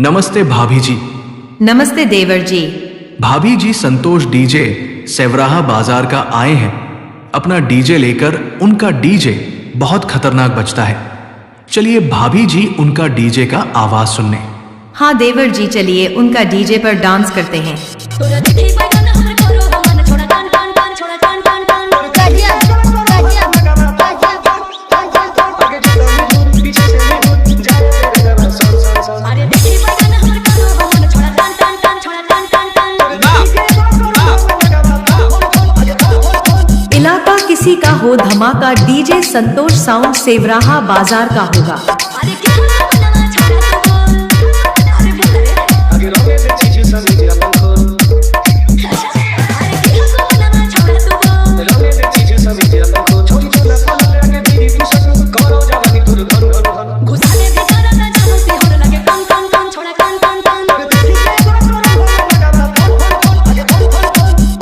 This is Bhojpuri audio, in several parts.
नमस्ते भाभी जी। नमस्ते देवर जी। भाभी जी संतोष डीजे सेवराहा बाजार का आए हैं अपना डीजे लेकर। उनका डीजे बहुत खतरनाक बजता है। चलिए भाभी जी उनका डीजे का आवाज सुनने। हाँ देवर जी, चलिए उनका डीजे पर डांस करते हैं। इलाका किसी का हो धमाका, डीजे संतोष साउंड सेवराहा बाजार का होगा।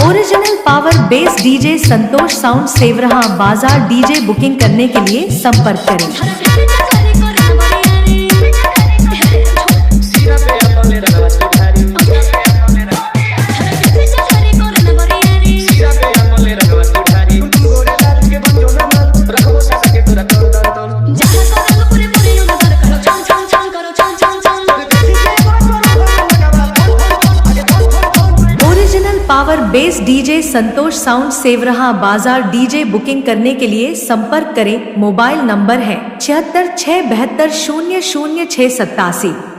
Original power bass DJ Santosh sound Sewraha बाजार। डीजे बुकिंग करने के लिए संपर्क करें। Power bass DJ Santosh sound Sewraha बाजार। डीजे बुकिंग करने के लिए संपर्क करें। मोबाइल नंबर है 76 672 00 687।